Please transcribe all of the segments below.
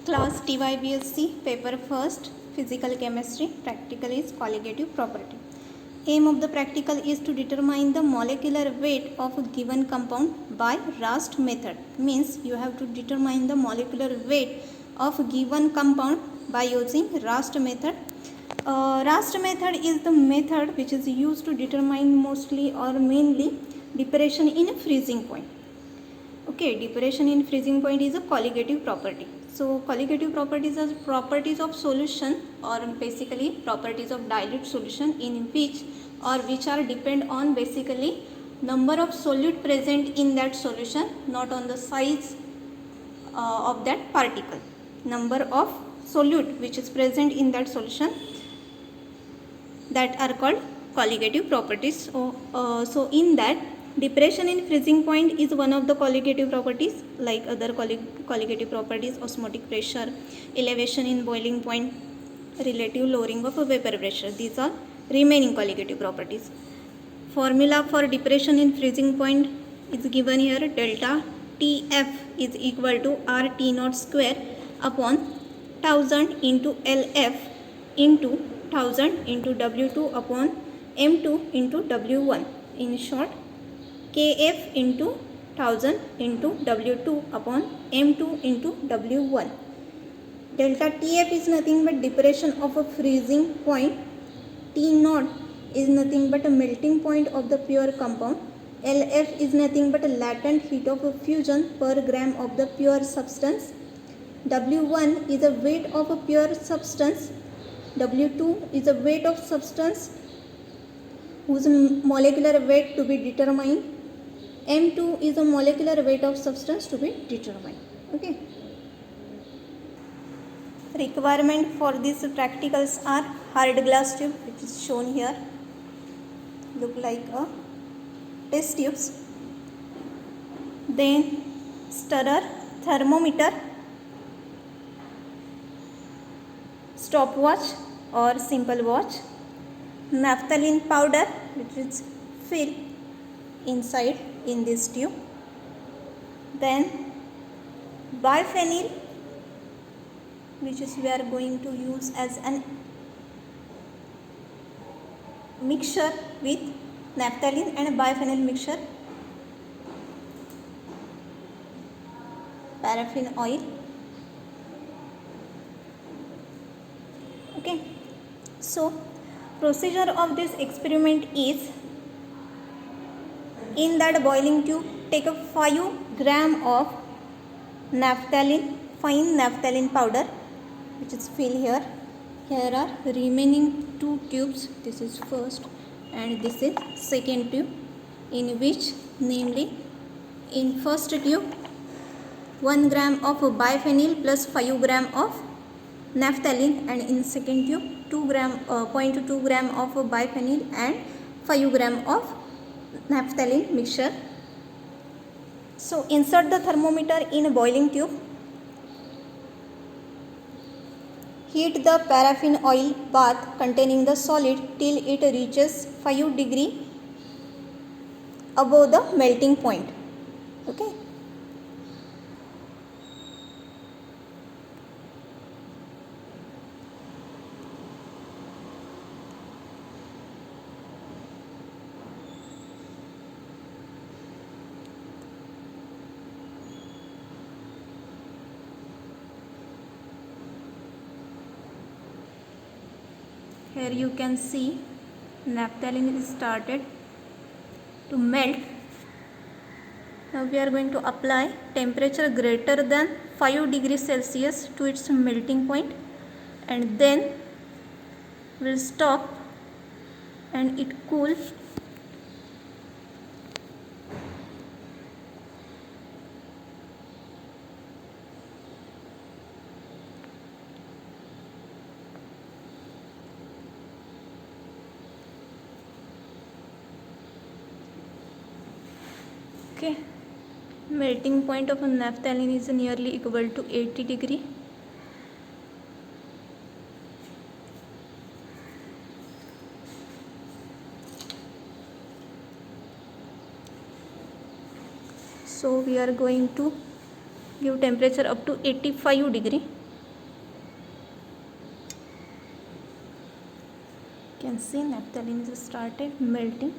Class TYBSc paper first, physical chemistry, practical is colligative property. Aim of the practical is to determine the molecular weight of a given compound by Rast method. Means you have to determine the molecular weight of a given compound by using Rast method. Rast method is the method which is used to determine mostly or mainly depression in freezing point. Okay, depression in freezing point is a colligative property. So colligative properties are properties of solution or basically properties of dilute solution in which are depend on basically number of solute present in that solution, not on the size of that particle. Number of solute which is present in that solution, that are called colligative properties. So in that, depression in freezing point is one of the colligative properties, like other colligative properties, osmotic pressure, elevation in boiling point, relative lowering of vapor pressure. These are remaining colligative properties. Formula for depression in freezing point is given here. Delta Tf is equal to RT naught square upon 1000 into Lf into 1000 into W2 upon M2 into W1. In short, Kf into 1000 into W2 upon M2 into W1. Delta Tf is nothing but depression of a freezing point. T naught is nothing but a melting point of the pure compound. Lf is nothing but a latent heat of a fusion per gram of the pure substance. W1 is a weight of a pure substance. W2 is a weight of substance whose molecular weight to be determined. M2 is a molecular weight of substance to be determined. Okay. Requirement for these practicals are hard glass tube, which is shown here, look like a test tubes. Then stirrer, thermometer, stopwatch or simple watch, naphthalene powder which is filled inside in this tube, then biphenyl which is we are going to use as an mixture with naphthalene and biphenyl mixture, paraffin oil. Okay, so procedure of this experiment is, in that boiling tube take a 5 gram of naphthalene, fine naphthalene powder which is filled here. Here are remaining 2 tubes, this is first and this is second tube, in which namely in first tube 1 gram of biphenyl plus 5 gram of naphthalene, and in second tube 0.2 gram of biphenyl and 5 gram of naphthalene mixture. So insert the thermometer in a boiling tube. Heat the paraffin oil bath containing the solid till it reaches 5 degrees above the melting point. Okay. Here you can see naphthalene is started to melt. Now we are going to apply temperature greater than 5 degrees Celsius to its melting point, and then we'll stop and it cool. Okay, melting point of a naphthalene is nearly equal to 80 degree. So we are going to give temperature up to 85 degree. can see naphthalene is started melting.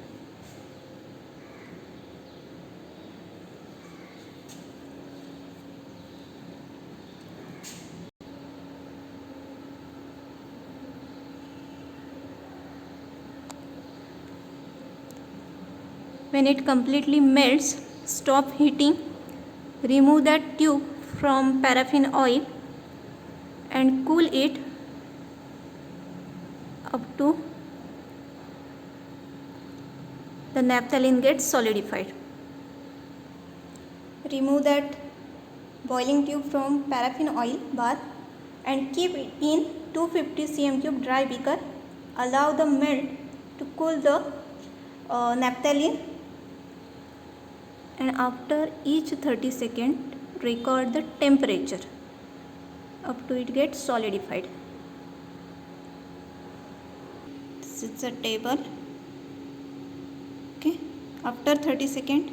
When it completely melts, stop heating, remove that tube from paraffin oil and cool it up to the naphthalene gets solidified. Remove that boiling tube from paraffin oil bath and keep it in 250 cm3 dry beaker. Allow the melt to cool the naphthalene, and after each 30 seconds record the temperature up to it gets solidified. This is a table. Okay, after 30 seconds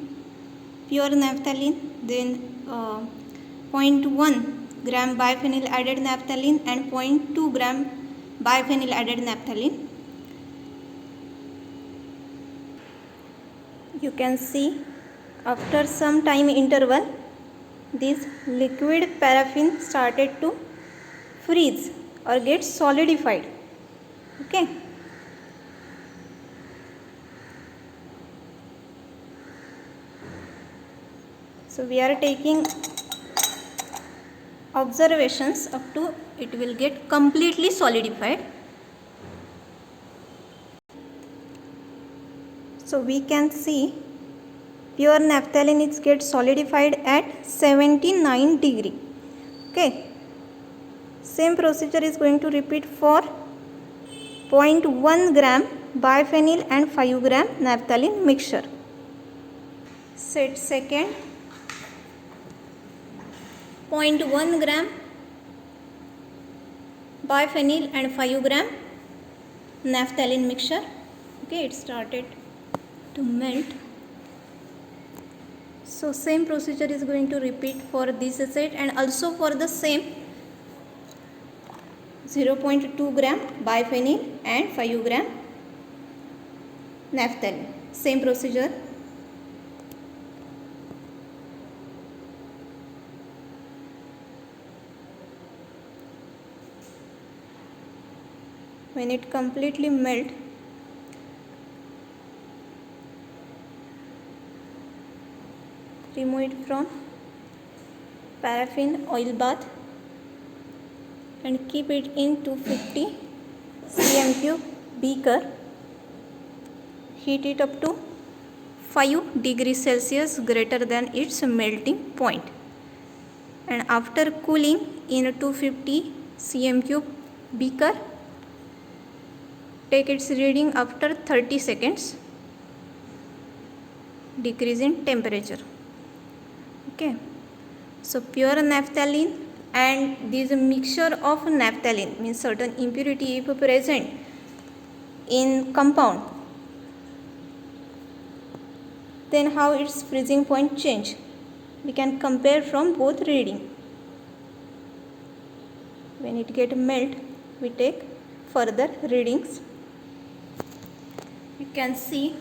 pure naphthalene, then 0.1 gram biphenyl added naphthalene and 0.2 gram biphenyl added naphthalene. You can see after some time interval this liquid paraffin started to freeze or get solidified. Okay. So we are taking observations up to it will get completely solidified. So we can see pure naphthalene is get solidified at 79 degree. Okay. Same procedure is going to repeat for 0.1 gram biphenyl and 5 gram naphthalene mixture. Set second. 0.1 gram biphenyl and 5 gram naphthalene mixture. Okay, it started to melt. So same procedure is going to repeat for this set and also for the same 0.2 gram biphenyl and 5 gram naphthalene. Same procedure. When it completely melt, remove it from paraffin oil bath and keep it in 250 cm3 beaker. Heat it up to 5 degrees Celsius greater than its melting point. And after cooling in a 250 cm3 beaker, take its reading after 30 seconds, decrease in temperature. Okay, so pure naphthalene and this mixture of naphthalene means certain impurity if present in compound, then how its freezing point change. We can compare from both reading. When it get melt, we take further readings. You can see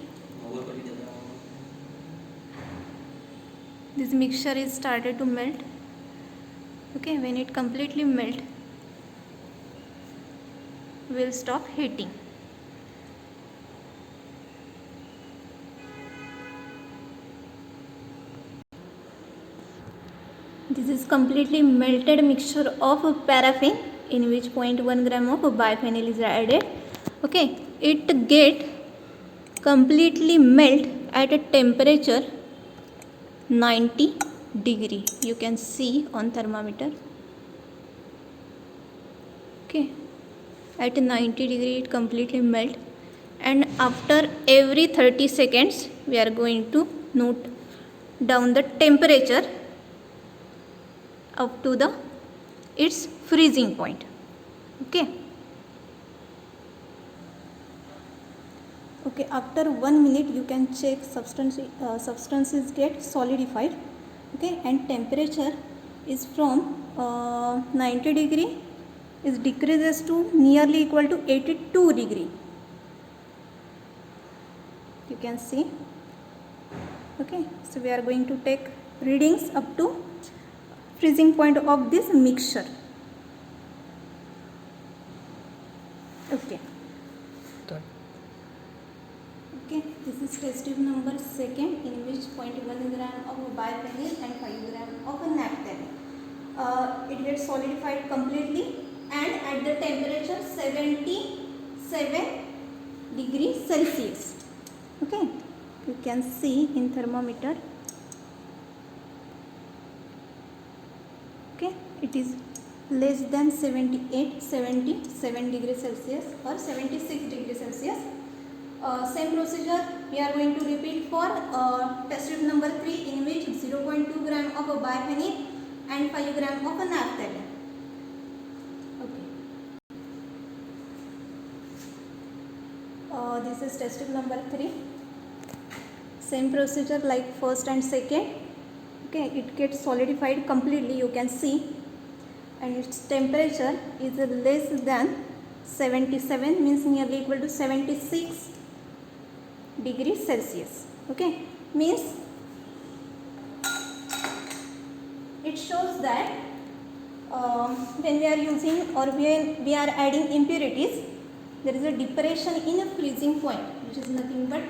this mixture is started to melt. Okay, when it completely melt, we will stop heating. This is completely melted mixture of paraffin in which 0.1 gram of biphenyl is added. Okay, it get completely melt at a temperature 90 degree. You can see on thermometer. Okay, at 90 degree it completely melt, and after every 30 seconds we are going to note down the temperature up to the its freezing point. Okay. Okay, after 1 minute you can check substances get solidified. Okay, and temperature is from 90 degree is decreases to nearly equal to 82 degree. you can see. Okay, so we are going to take readings up to freezing point of this mixture. Okay. Okay, this is test tube number 2nd, in which 0.1 gram of biphenyl and 5 gram of naphthalene. It gets solidified completely and at the temperature 77 degrees Celsius. Okay, you can see in thermometer. Okay, it is less than 77 degrees Celsius or 76 degrees Celsius. Same procedure we are going to repeat for test tube number 3, in which 0.2 gram of biphenyl and 5 gram of naphthalene. Okay. This is test tube number 3. Same procedure like first and second. Okay, it gets solidified completely, you can see, and its temperature is less than 77, means nearly equal to 76 degrees Celsius. Okay, means it shows that when we are using or when we are adding impurities, there is a depression in a freezing point, which is nothing but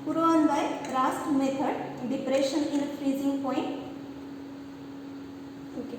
proven by Rast method, depression in a freezing point. Okay.